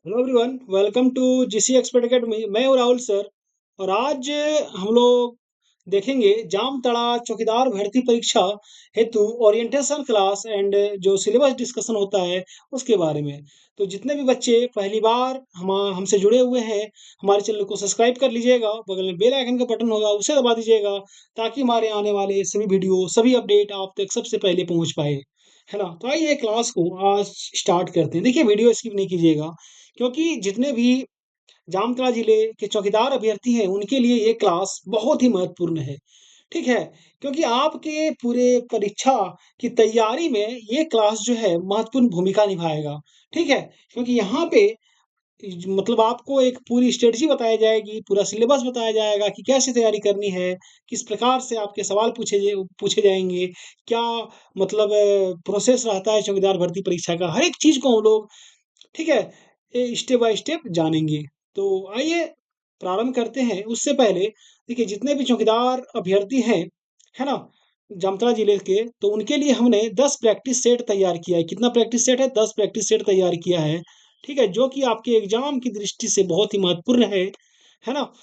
Hello everyone, welcome to GC expert academy. मैं हूं Rahul sir. और आज हम लोग देखेंगे जामताड़ा चौकीदार भर्ती परीक्षा हेतु ओरिएंटेशन क्लास एंड जो सिलेबस डिस्कशन होता है उसके बारे में। तो जितने भी बच्चे पहली बार हमसे जुड़े हुए हैं, हमारे चैनल को सब्सक्राइब कर लीजिएगा। बगल में बेल आइकन का बटन होगा, उसे दबा दीजिएगा ताकि हमारे आने वाले सभी वीडियो सभी अपडेट आप तक सबसे पहले पहुंच पाए, है ना। तो आइए क्लास को आज स्टार्ट करते हैं। देखिए, वीडियो स्किप नहीं कीजिएगा, क्योंकि जितने भी जामताड़ा जिले के चौकीदार अभ्यर्थी हैं उनके लिए ये क्लास बहुत ही महत्वपूर्ण है। ठीक है, क्योंकि आपके पूरे परीक्षा की तैयारी में ये क्लास जो है महत्वपूर्ण भूमिका निभाएगा। ठीक है, क्योंकि यहाँ पे मतलब आपको एक पूरी स्ट्रेटजी बताई जाएगी, पूरा सिलेबस बताया जाएगा कि कैसे तैयारी करनी है, किस प्रकार से आपके सवाल पूछे जाएंगे, क्या मतलब प्रोसेस रहता है चौकीदार भर्ती परीक्षा का, हर एक चीज को हम लोग, ठीक है, स्टेप बाय स्टेप जानेंगे। तो आइए प्रारंभ करते हैं। उससे पहले देखिए, जितने भी चौकीदार अभ्यर्थी हैं, है ना, जामताड़ा जिले के, तो उनके लिए हमने 10 प्रैक्टिस सेट तैयार किया है। कितना प्रैक्टिस सेट है? 10 प्रैक्टिस सेट तैयार किया है। ठीक है, जो कि आपके एग्जाम की दृष्टि से बहुत ही महत्वपूर्ण है ना।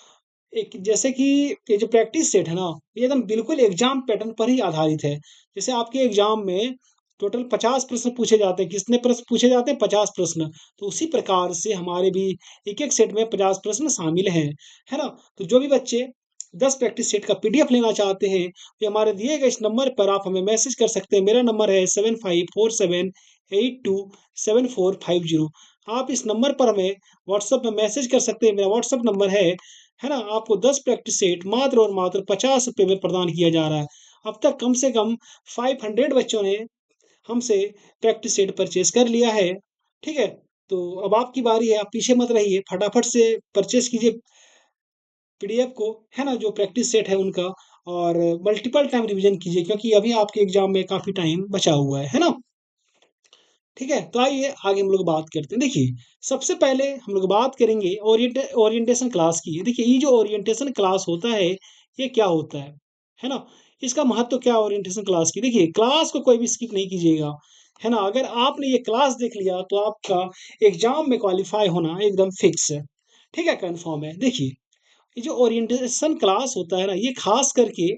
एक जैसे कि ये जो प्रैक्टिस सेट है ना, ये एकदम बिल्कुल एग्जाम पैटर्न पर ही आधारित है। जैसे आपके एग्जाम में टोटल 50 प्रश्न पूछे जाते हैं। कितने प्रश्न पूछे जाते हैं? 50 प्रश्न। तो उसी प्रकार से हमारे भी एक-एक सेट में 50 प्रश्न शामिल हैं, है ना? तो जो भी बच्चे 10 प्रैक्टिस सेट का पीडीएफ लेना चाहते हैं, ये हमारे दिए गए इस नंबर पर आप हमें मैसेज कर सकते हैं। मेरा नंबर है 7547827450। आप इस नंबर पर हमें व्हाट्सएप में मैसेज कर सकते हैं। मेरा व्हाट्सएप नंबर है ना? आपको 10 प्रैक्टिस सेट मात्र और मात्र ₹50 में प्रदान किया जा रहा है। अब तक कम से कम 500 बच्चों ने हमसे प्रैक्टिस सेट परचेज़ कर लिया है। ठीक है? तो अब आपकी बारी है, आप पीछे मत रहिए, फटाफट से परचेज़ कीजिए पीडीएफ को, है ना? जो प्रैक्टिस सेट है उनका, और मल्टीपल टाइम रिवीजन कीजिए, क्योंकि अभी आपके एग्ज़ाम में काफ़ी टाइम बचा हुआ है ना? ठीक है? तो आइए आगे हम लोग बात करते हैं। देखिए, सबसे पहले हम लोग बात करेंगे ओरिएंटेशन क्लास की। देखिए, ये जो ओरिएंटेशन क्लास होता है, ये क्या होता है ना? इसका महत्व क्या है ओरिएंटेशन क्लास की? देखिए, क्लास को कोई भी स्किप नहीं कीजिएगा, है ना? अगर आपने ये क्लास देख लिया तो आपका एग्ज़ाम में क्वालीफाई होना एकदम फिक्स है। ठीक है? कन्फर्म है। देखिए, ये जो ओरिएंटेशन क्लास होता है ना, ये खास करके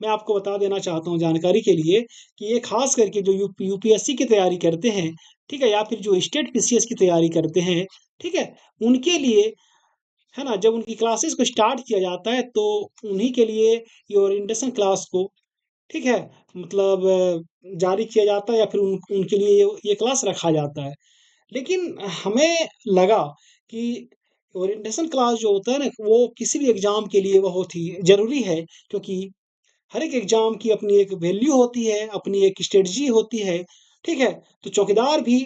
मैं आपको बता देना चाहता हूँ जानकारी के लिए कि ये खास करके जो यूपीएससी की तैयारी करते हैं, ठीक है? या फिर जो स्टेट पीसीएस की तैयारी करते हैं, ठीक है? उनके लिए, है ना, जब उनकी क्लासेस को स्टार्ट किया जाता है तो उन्हीं के लिए ये ओरिएंटेशन क्लास को, ठीक है, मतलब जारी किया जाता है, या फिर उनके लिए ये क्लास रखा जाता है। लेकिन हमें लगा कि ओरिएंटेशन क्लास जो होता है ना, वो किसी भी एग्ज़ाम के लिए बहुत ही ज़रूरी है, क्योंकि हर एक एग्जाम की अपनी एक वैल्यू होती है, अपनी एक स्ट्रेटजी होती है, ठीक है? तो चौकीदार भी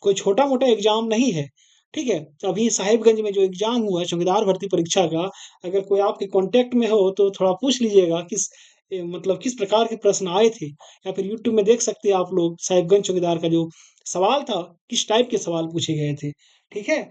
कोई छोटा-मोटा एग्जाम नहीं है, ठीक है? अभी साहिबगंज में जो एग्जाम हुआ है चौकीदार भर्ती परीक्षा का, अगर कोई आपके कॉन्टैक्ट में हो तो थोड़ा पूछ लीजिएगा मतलब किस प्रकार के प्रश्न आए थे, या फिर यूट्यूब में देख सकते हैं आप लोग साहिबगंज चौकीदार का जो सवाल था, किस टाइप के सवाल पूछे गए थे, ठीक है?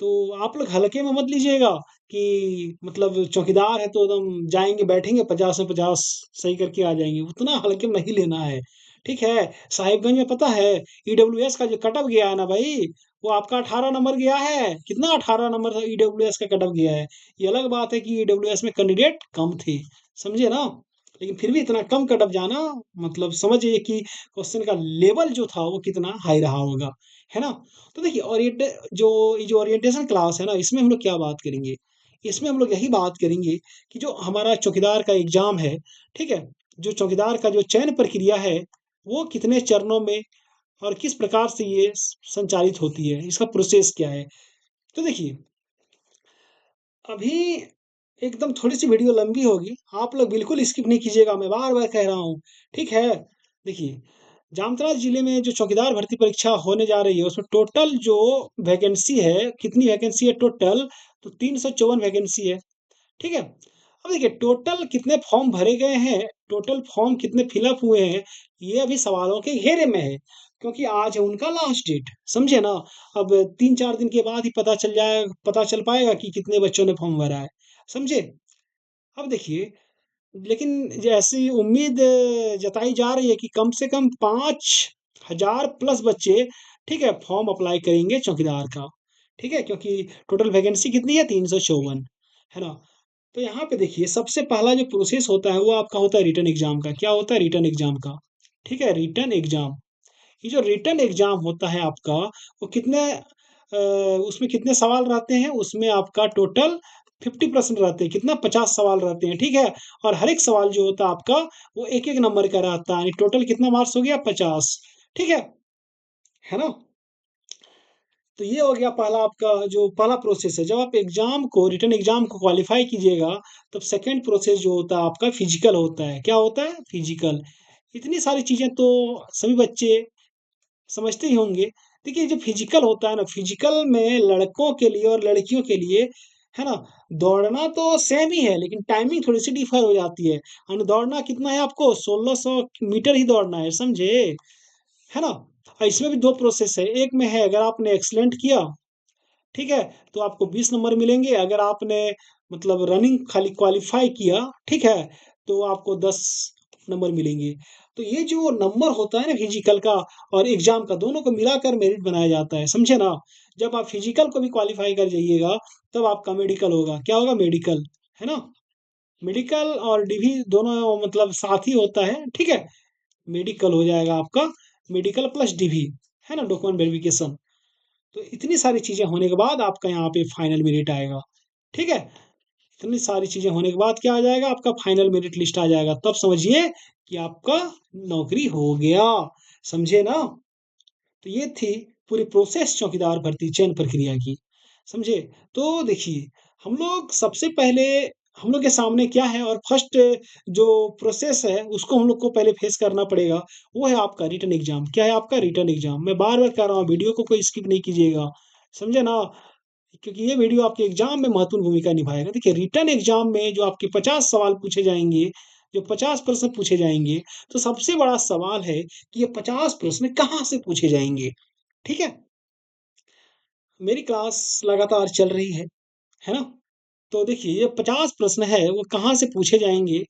तो आप लोग हल्के में मत लीजिएगा कि मतलब चौकीदार है तो एकदम जाएँगे, बैठेंगे 50 में 50 सही करके आ जाएँगे, उतना हल्के में नहीं लेना है, ठीक है? साहिबगंज में पता है ईडब्ल्यूएस का जो कट ऑफ गया है ना भाई, वो आपका 18 नंबर गया है। कितना? 18 नंबर ईडब्ल्यूएस का कट ऑफ गया है। ये अलग बात है कि ईडब्ल्यूएस में कैंडिडेट कम थे, समझे ना? लेकिन फिर भी इतना कम कट ऑफ जाना, मतलब समझिए कि क्वेश्चन का लेवल जो था वो कितना हाई रहा होगा, है ना? तो देखिए, ये जो ओरिएंटेशन क्लास है ना, इसमें हम लोग क्या बात करेंगे? इसमें हम लोग यही बात करेंगे कि जो हमारा चौकीदार का एग्ज़ाम है, ठीक है? जो चौकीदार का जो चयन प्रक्रिया है, वो कितने चरणों में और किस प्रकार से ये संचालित होती है, इसका प्रोसेस क्या है? तो देखिए, अभी एकदम थोड़ी-सी वीडियो लंबी होगी, आप लोग बिल्कुल स्किप नहीं कीजिएगा, मैं बार-बार कह रहा हूँ, ठीक है? देखिए, जामताड़ा जिले में जो चौकीदार भर्ती परीक्षा होने जा रही है, उसमें टोटल जो वैकेंसी है, कितनी वैकेंसी है टोटल? तो 354 वैकेंसी है, ठीक है? अब देखिए, टोटल कितने फॉर्म भरे गए हैं, टोटल फॉर्म कितने फिल अप हुए हैं, ये अभी सवालों के घेरे में है, क्योंकि आज है उनका लास्ट डेट, समझे ना? अब 3-4 दिन के बाद ही पता चल पाएगा कि कितने बच्चों ने फॉर्म भरा है, समझे? अब देखिए, लेकिन ऐसी उम्मीद जताई जा रही है कि कम से कम 5,000 प्लस बच्चे, ठीक है, फॉर्म अप्लाई करेंगे चौकीदार का। ठीक है? क्योंकि टोटल वैकेंसी कितनी है 354, है ना? तो यहाँ पे देखिए सबसे पहला जो प्रोसेस होता है वो आपका होता है रिटन एग्ज़ाम का। क्या होता है रिटन एग्ज़ाम का? ठीक है? Written exam. ये जो रिटन एग्ज़ाम होता है आपका, वो उसमें कितने सवाल रहते हैं? उसमें आपका टोटल 50% रहते हैं। कितना? 50 सवाल रहते हैं, ठीक है? और हर एक सवाल जो होता है आपका, वो 1-1 नंबर का रहता है। यानी टोटल कितना मार्क्स हो गया? 50, ठीक है ना? तो ये हो गया पहला आपका जो पहला प्रोसेस है। जब आप रिटन एग्ज़ाम को क्वालीफाई कीजिएगा, तब सेकंड प्रोसेस जो होता है आपका फिज़िकल होता है। क्या होता है? फिज़िकल। इतनी सारी चीज़ें तो सभी बच्चे समझते ही होंगे। देखिए जो फिज़िकल होता है ना, फिज़िकल में लड़कों के लिए और लड़कियों के लिए, है ना? दौड़ना तो सेम ही है, लेकिन टाइमिंग थोड़ी-सी डिफ़र हो जाती है। दौड़ना कितना है आपको? 1600 मीटर ही दौड़ना है, समझे? है ना? और इसमें भी 2 प्रोसेस है। एक में है अगर आपने एक्सीलेंट किया, ठीक है? तो आपको 20 नंबर मिलेंगे। अगर आपने मतलब रनिंग खाली क्वालीफाई किया, ठीक है? तो आपको 10 नंबर मिलेंगे। तो ये जो नंबर होता है ना फिज़िकल का और एग्ज़ाम का, दोनों को मिलाकर मेरिट बनाया जाता है, समझे ना? जब आप फिज़िकल को भी क्वालीफाई कर जाइएगा, तब आपका मेडिकल होगा। क्या होगा? मेडिकल, है ना? मेडिकल और डिग्री दोनों मतलब साथ ही होता है, ठीक है? मेडिकल हो जाएगा आपका, मेडिकल प्लस डिग्री, है ना? Document verification. तो इतनी सारी चीज़ें होने के बाद आपका यहाँ पे फाइनल मेरिट आएगा, ठीक है? इतनी सारी चीज़ें होने के बाद क्या आ जाएगा? आपका फाइनल मेरिट लिस्ट आ जाएगा, तब समझिए कि आपका नौकरी हो गया, समझे ना? तो ये थी पूरी प्रोसेस चौकीदार भर्ती चयन प्रक्रिया की, समझे? तो देखिए, हम लोग सबसे पहले हम लोग के सामने क्या है और फर्स्ट जो प्रोसेस है, उसको हम लोग को पहले फेस करना पड़ेगा, वो है आपका रिटन एग्ज़ाम। क्या है आपका? Written exam. मैं बार-बार कह रहा हूँ, वीडियो को कोई स्किप नहीं कीजिएगा, समझे ना? क्योंकि ये वीडियो आपके एग्ज़ाम में महत्वपूर्ण भूमिका निभाएगा। देखिए, रिटन एग्ज़ाम में जो आपके 50 सवाल पूछे जाएँगे, जो 50 प्रश्न पूछे जाएँगे, तो सबसे बड़ा सवाल है कि ये 50 प्रश्न कहाँ से पूछे जाएँगे, ठीक है? मेरी क्लास लगातार चल रही है ना? तो देखिए, ये 50 प्रश्न है, वो कहाँ से पूछे जाएँगे,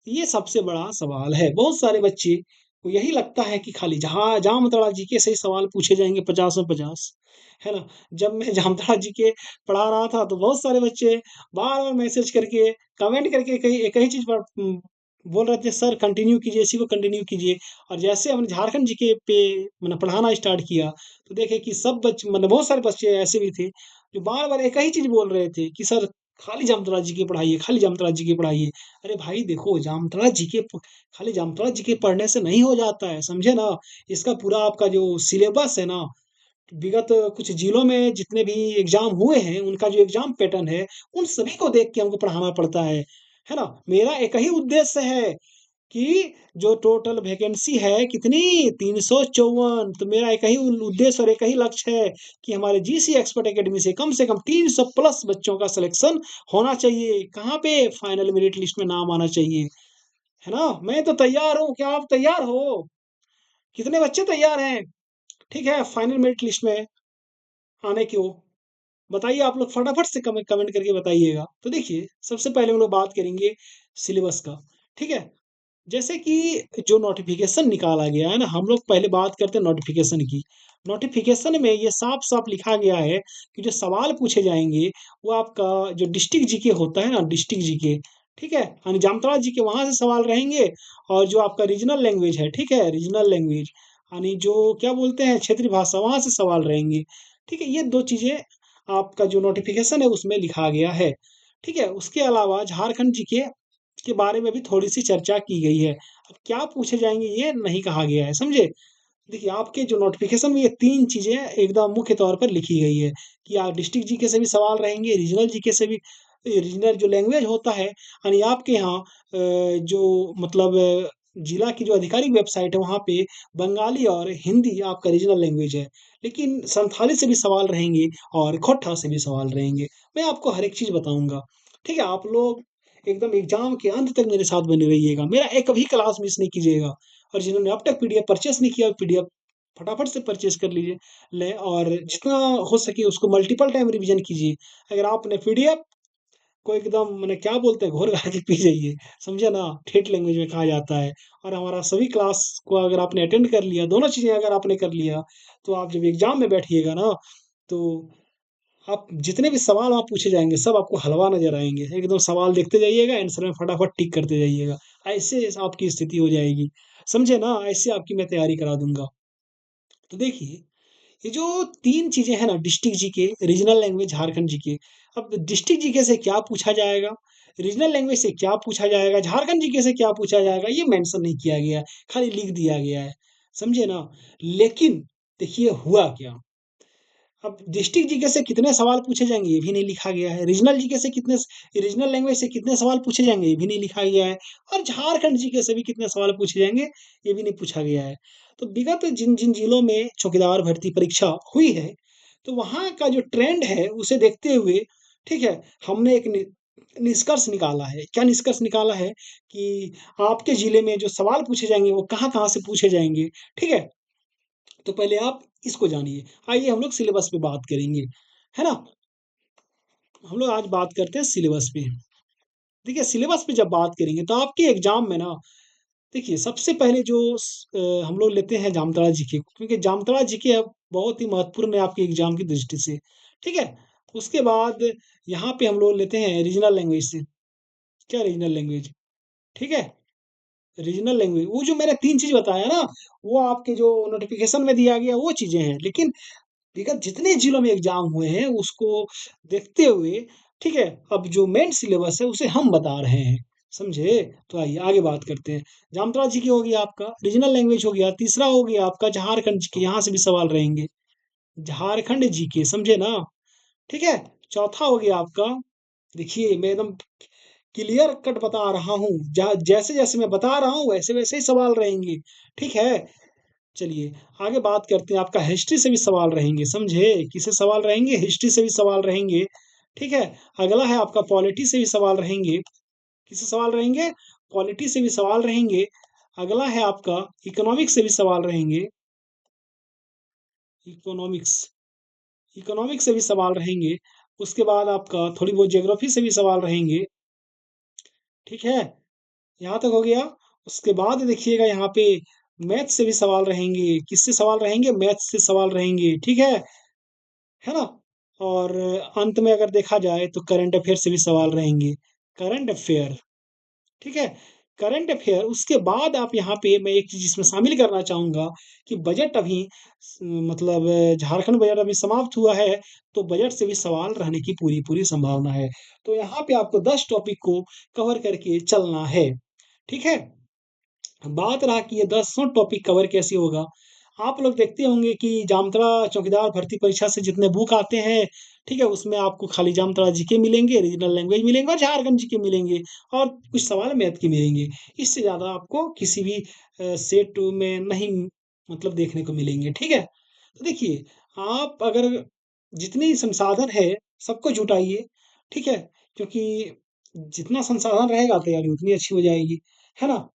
ये सबसे बड़ा सवाल है। बहुत सारे बच्चे को यही लगता है कि खाली जाम-ताड़ा जीके से ही सवाल पूछे जाएँगे 50 में 50, है ना? जब मैं जाम-ताड़ा जीके पढ़ा रहा था, तो बहुत सारे बच्चे बार-बार मैसेज करके, कमेंट करके कहीं एक ही चीज़ पर बोल रहे थे, "सर कंटिन्यू कीजिए, इसी को कंटिन्यू कीजिए।" और जैसे हमने झारखंड जीके पे मैंने पढ़ाना स्टार्ट किया, तो देखे कि सब मतलब बहुत सारे बच्चे ऐसे भी थे, जो बार-बार एक ही चीज़ बोल रहे थे कि, "सर खाली जामताड़ा जीके पढ़ाइए, खाली जामताड़ा जीके पढ़ाइए।" अरे भाई देखो, जामताड़ा जीके प खाली जामताड़ा जीके पढ़ने से नहीं हो जाता है, समझे ना? इसका पूरा आपका जो सिलेबस है ना, विगत कुछ जिलों में जितने भी एग्ज़ाम हुए हैं, उनका जो एग्ज़ाम पैटर्न है, उन सभी को देख के हमको पढ़ाना पड़ता है ना? मेरा एक ही उद्देश्य है कि जो टोटल वैकेंसी है कितनी 354, तो मेरा एक ही उद्देश्य और एक ही लक्ष्य है कि हमारे जीसी एक्सपर्ट एकेडमी से कम 300 प्लस बच्चों का सिलेक्शन होना चाहिए। कहाँ पे? फाइनल मेरिट लिस्ट में नाम आना चाहिए, है ना? मैं तो तैयार हूँ, क्या आप तैयार हो? कितने बच्चे तैयार हैं? ठीक है, फाइनल मेरिट लिस्ट में आने को? बताइए आप लोग फटाफट से कमेंट करके बताइएगा। तो देखिए, सबसे पहले हम लोग बात करेंगे सिलेबस का, ठीक है? जैसे कि जो नोटिफ़िकेशन निकाला गया है ना, हम लोग पहले बात करते हैं नोटिफ़िकेशन की। नोटिफ़िकेशन में ये साफ-साफ लिखा गया है कि जो सवाल पूछे जाएँगे, वो आपका जो डिस्ट्रिक्ट जीके होता है ना, डिस्ट्रिक्ट जीके, ठीक है? यानी जामताड़ा जीके वहाँ से सवाल रहेंगे और जो आपका रीजनल लैंग्वेज है, ठीक है? रीजनल लैंग्वेज यानी जो क्या बोलते हैं क्षेत्रीय भाषा, वहाँ से सवाल रहेंगे, ठीक है? ये 2 चीज़ें आपका जो नोटिफ़िकेशन है, उसमें लिखा गया है, ठीक है? उसके अलावा झारखंड जीके के बारे में भी थोड़ी-सी चर्चा की गई है। अब क्या पूछे जाएँगे ये नहीं कहा गया है, समझे? देखिए आपके जो नोटिफ़िकेशन में ये 3 चीज़ें एकदम मुख्य तौर पर लिखी गई है कि डिस्ट्रिक्ट जीके से भी सवाल रहेंगे, रीजनल जीके से भी रीजनल जो लैंग्वेज होता है यानी आपके यहाँ जो मतलब जिला की जो आधिकारिक वेबसाइट है वहाँ पे बंगाली और हिंदी आपका रीजनल लैंग्वेज है। लेकिन संथाली से भी सवाल रहेंगे और खोटा से भी सवाल रहेंगे। मैं आपको हर एक चीज़ बताऊँगा, ठीक है? आप लोग एकदम एग्ज़ाम के अंत तक मेरे साथ बने रहिएगा। मेरा एक भी क्लास मिस नहीं कीजिएगा और जिन्होंने अब तक पीडीएफ परचेज़ नहीं किया, पीडीएफ फटाफट से परचेज़ कर लीजिए लें और जितना हो सके उसको मल्टीपल टाइम रिवीज़न कीजिए। अगर आपने पीडीएफ को एकदम माने क्या बोलते हैं घोर-घार के पी जाइए, समझे ना? ठेठ लैंग्वेज में कहा जाता है और हमारा सभी क्लास को अगर आपने अटेंड कर लिया, दोनों चीज़ें अगर आपने कर लिया, तो आप जब एग्ज़ाम में बैठिएगा ना, तो आप जितने भी सवाल वहाँ पूछे जाएँगे, सब आपको हलवा नज़र आएँगे। एकदम सवाल देखते जाइएगा, आंसर में फटाफट टिक करते जाइएगा। ऐसे आपकी स्थिति हो जाएगी। समझे ना? ऐसे आपकी मैं तैयारी करा दूँगा। तो देखिए, ये जो 3 चीज़ें हैं ना, district GK, regional language, Jharkhand GK. अब डिस्ट्रिक्ट जीके से क्या पूछा जाएगा, रीजनल लैंग्वेज से क्या पूछा जाएगा, झारखंड जीके से क्या पूछा जाएगा, ये मेंशन नहीं किया गया है, खाली लिख दिया गया है। समझे ना? लेकिन देखिए हुआ क्या? अब डिस्ट्रिक्ट जीके से कितने सवाल पूछे जाएँगे, ये भी नहीं लिखा गया है। रीजनल जीके से कितने रीजनल लैंग्वेज से कितने सवाल पूछे जाएँगे, ये भी नहीं लिखा गया है। और झारखंड जीके से भी कितने सवाल पूछे जाएँगे, ये भी नहीं पूछा गया है। तो विगत जिन-जिन जिलों में चौकीदार भर्ती परीक्षा हुई है, तो वहाँ का जो ट्रेंड है, उसे देखते हुए, ठीक है, हमने एक निष्कर्ष निकाला है। क्या निष्कर्ष निकाला है कि आपके जिले में जो सवाल पूछे जाएँगे, वो कहाँ-कहाँ से पूछे जाएँगे, ठीक है? तो पहले आप इसको जानिए। आइए हम लोग सिलेबस पे बात करेंगे, है ना? हम लोग आज बात करते हैं सिलेबस पे। देखिए सिलेबस पे जब बात करेंगे तो आपके एग्ज़ाम में ना देखिए सबसे पहले जो हम लोग लेते हैं जामताड़ा जीके को क्योंकि जामताड़ा जीके अब बहुत ही महत्वपूर्ण है आपके एग्ज़ाम की दृष्टि से, ठीक है? उसके बाद यहाँ पे हम लोग लेते हैं रीजनल लैंग्वेज से। क्या रीजनल लैंग्वेज? ठीक है? रीजनल लैंग्वेज वो जो मैंने 3 चीज़ बताया ना, वो आपके जो नोटिफ़िकेशन में दिया गया वो चीज़ें हैं। लेकिन विगत जितने जिलों में एग्ज़ाम हुए हैं, उसको देखते हुए, ठीक है? अब जो मेन सिलेबस है, उसे हम बता रहे हैं, समझे? तो आइए आगे बात करते हैं। जामताड़ा जीके हो गया आपका, रीजनल लैंग्वेज हो गया, तीसरा हो गया आपका झारखंड जीके, यहाँ से भी सवाल रहेंगे। झारखंड जीके, समझे ना? ठीक है? चौथा हो गया आपका देखिए, मैं एकदम क्लियर कट बता रहा हूँ, जहाँ जैसे-जैसे मैं बता रहा हूँ, वैसे-वैसे ही सवाल रहेंगे, ठीक है? चलिए, आगे बात करते हैं आपका हिस्ट्री से भी सवाल रहेंगे, समझे? किससे सवाल रहेंगे? हिस्ट्री से भी सवाल रहेंगे, ठीक है? अगला है आपका पॉलिटी से भी सवाल रहेंगे, किससे सवाल रहेंगे? पॉलिटी से भी सवाल रहेंगे। अगला है आपका इकोनॉमिक्स से भी सवाल रहेंगे, इकोनॉमिक्स, इकोनॉमिक्स से भी सवाल रहेंगे। उसके बाद आपका थोड़ी बहुत ज्योग्राफी से भी सवाल रहेंगे, ठीक है? यहाँ तक हो गया। उसके बाद देखिएगा यहाँ पे मैथ्स से भी सवाल रहेंगे, किससे सवाल रहेंगे? मैथ्स से सवाल रहेंगे, ठीक है ना? और अंत में अगर देखा जाए तो करंट अफ़ेयर से भी सवाल रहेंगे। करंट अफ़ेयर, ठीक है? करंट अफ़ेयर उसके बाद आप यहाँ पे मैं एक चीज़ इसमें शामिल करना चाहूँगा कि बजट अभी मतलब झारखंड बजट अभी समाप्त हुआ है, तो बजट से भी सवाल रहने की पूरी-पूरी संभावना है। तो यहाँ पे आपको 10 टॉपिक को कवर करके चलना है, ठीक है? बात रहा कि ये दसों टॉपिक कवर कैसे होगा। आप लोग देखते होंगे कि जामताड़ा चौकीदार भर्ती परीक्षा से जितने बुक आते हैं, ठीक है? उसमें आपको खाली जामताड़ा जीके मिलेंगे, रीजनल लैंग्वेज मिलेंगे और झारखंड जीके मिलेंगे और कुछ सवाल मैथ के मिलेंगे। इससे ज़्यादा आपको किसी भी सेट में नहीं मतलब देखने को मिलेंगे, ठीक है? तो देखिए, आप अगर जितनी संसाधन है, सबको जुटाइए, ठीक है? क्योंकि जितना संसाधन रहेगा तैयारी उतनी अच्छी हो जाएगी, है ना?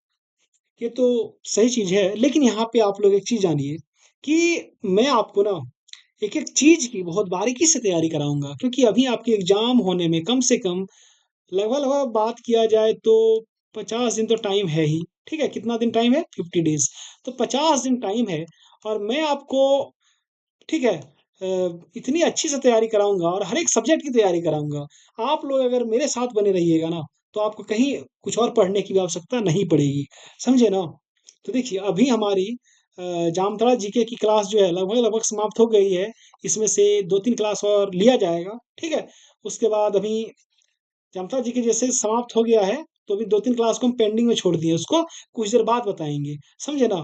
ये तो सही चीज़ है, लेकिन यहाँ पे आप लोग एक चीज़ जानिए कि मैं आपको ना एक-एक चीज़ की बहुत बारीकी से तैयारी कराऊँगा क्योंकि अभी आपके एग्ज़ाम होने में कम से कम लगभग-लगभग बात किया जाए तो 50 दिन तो टाइम है ही, ठीक है? कितना दिन टाइम है? 50 डेज़। तो 50 दिन टाइम है और मैं आपको ठीक है? इतनी अच्छी से तैयारी कराऊँगा और हर एक सब्जेक्ट की तैयारी कराऊँगा। आप लोग अगर मेरे साथ बने रहिएगा ना, तो आपको कहीं कुछ और पढ़ने की भी आवश्यकता नहीं पड़ेगी, समझे ना? तो देखिए अभी हमारी जामताड़ा जीके की क्लास जो है लगभग-लगभग समाप्त हो गई है। इसमें से 2-3 क्लास और लिया जाएगा, ठीक है? उसके बाद अभी जामताड़ा जीके जैसे समाप्त हो गया है, तो अभी 2-3 क्लास को हम पेंडिंग में छोड़ दिए हैं, उसको कुछ देर बाद बताएँगे, समझे ना?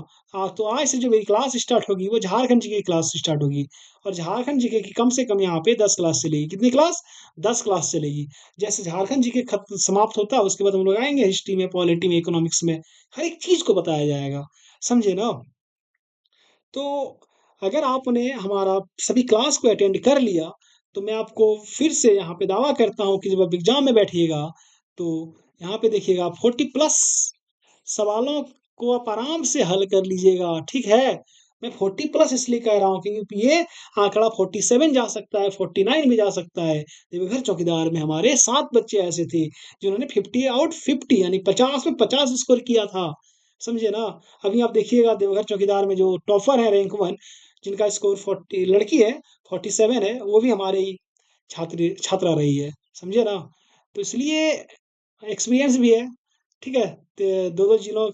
तो आज से जो मेरी क्लास स्टार्ट होगी, वो झारखंड जीके की क्लास स्टार्ट होगी और झारखंड जीके की कम से कम यहाँ पे 10 क्लास चलेगी। कितनी क्लास? 10 क्लास चलेगी। जैसे झारखंड जीके समाप्त होता है, उसके बाद हम लोग आएँगे हिस्ट्री में, पॉलिटी में, इकोनॉमिक्स में, हर एक चीज़ को बताया जाएगा, समझे ना? तो अगर आपने हमारा सभी क्लास को अटेंड कर लिया, तो मैं आपको फिर से यहाँ पे दावा करता हूँ कि जब आप एग्ज़ाम में बैठिएगा, तो यहाँ पे देखिएगा 40 प्लस सवालों को आप आराम से हल कर लीजिएगा, ठीक है? मैं 40 प्लस इसलिए कह रहा हूँ क्योंकि ये आंकड़ा 47 जा सकता है, 49 भी जा सकता है। देवघर चौकीदार में हमारे 7 बच्चे ऐसे थे, जिन्होंने 50 आउट 50 यानी 50 में 50 स्कोर किया था, समझे ना? अभी आप देखिएगा देवघर चौकीदार में जो टॉपर है रैंक 1 जिनका स्कोर 40 लड़की है 47 है, वो भी हमारे ही छात्रा रही है, समझे ना? तो इसलिए एक्सपीरियंस भी है, ठीक है? त 2-2 जिलों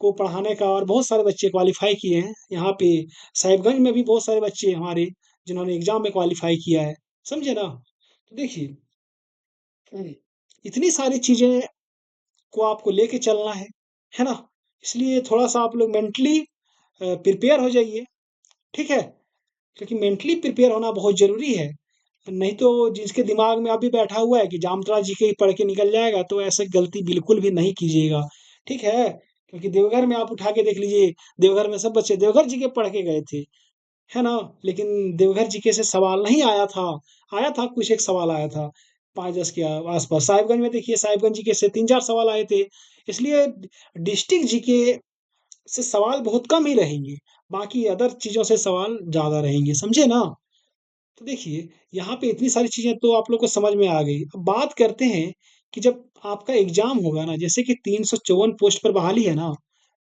को पढ़ाने का और बहुत सारे बच्चे क्वालीफाई किए हैं। यहाँ पे साहिबगंज में भी बहुत सारे बच्चे हमारे जिन्होंने एग्ज़ाम में क्वालीफाई किया है, समझे ना? तो देखिए हुँ, इतनी सारी चीज़ें को आपको लेके चलना है ना? इसलिए थोड़ा-सा आप लोग मेंटली प्रिपेयर हो जाइए, ठीक है? क्योंकि मेंटली प्रिपेयर होना बहुत ज़रूरी है। नहीं तो जिसके दिमाग में अभी बैठा हुआ है कि जामताड़ा जीके ही पढ़ के निकल जाएगा, तो ऐसे गलती बिल्कुल भी नहीं कीजिएगा, ठीक है? क्योंकि देवघर में आप उठा के देख लीजिए, देवघर में सब बच्चे देवघर जीके पढ़ के गए थे, है ना? लेकिन देवघर जीके से सवाल नहीं आया था कुछ एक सवाल आया था, 5-10 के आस-पास। साहिबगंज में देखिए साहिबगंज जीके से 3-4 सवाल आए थे, इसलिए डिस्ट्रिक्ट जीके से सवाल बहुत कम ही रहेंगे, बाकी अदर चीज़ों से सवाल ज़्यादा रहेंगे, समझे ना? तो देखिए, यहाँ पे इतनी सारी चीज़ें तो आप लोग को समझ में आ गई। अब बात करते हैं कि जब आपका एग्ज़ाम होगा ना, जैसे कि 354 पोस्ट पर बहाली है ना,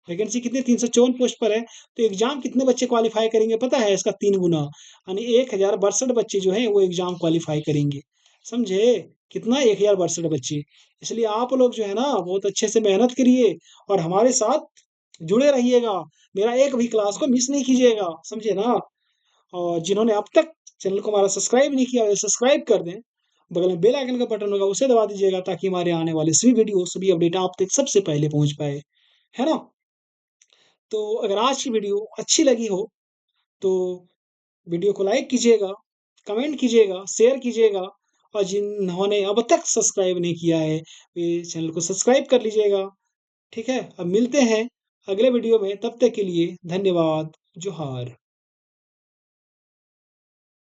वैकेंसी कितनी 354 पोस्ट पर है, तो एग्ज़ाम कितने बच्चे क्वालीफ़ाई करेंगे पता है? इसका 3 गुना, यानी 1062 बच्चे जो हैं वो एग्ज़ाम क्वालीफ़ाई करेंगे, समझे? कितना 1062 बच्चे। इसलिए आप लोग जो है ना, बहुत अच्छे से मेहनत करिए और हमारे साथ जुड़े रहिएगा। मेरा एक भी क्लास को मिस नहीं कीजिएगा, समझे ना? और जिन्होंने अब तक चैनल को हमारा सब्सक्राइब नहीं किया है, सब्सक्राइब कर दें। बगल में बेल आइकन का बटन होगा, उसे दबा दीजिएगा ताकि हमारे आने वाले सभी वीडियो, सभी अपडेट आप तक सबसे पहले पहुँच पाए। है ना? तो अगर आज की वीडियो अच्छी लगी हो, तो वीडियो को लाइक कीजिएगा, कमेंट कीजिएगा, शेयर कीजिएगा और जिन्होंने अब तक सब्सक्राइब नहीं किया है, वे चैनल को सब्सक्राइब कर लीजिएगा। ठीक है? अब मिलते हैं अगले वीडियो में, तब तक के लिए धन्यवाद। जोहार।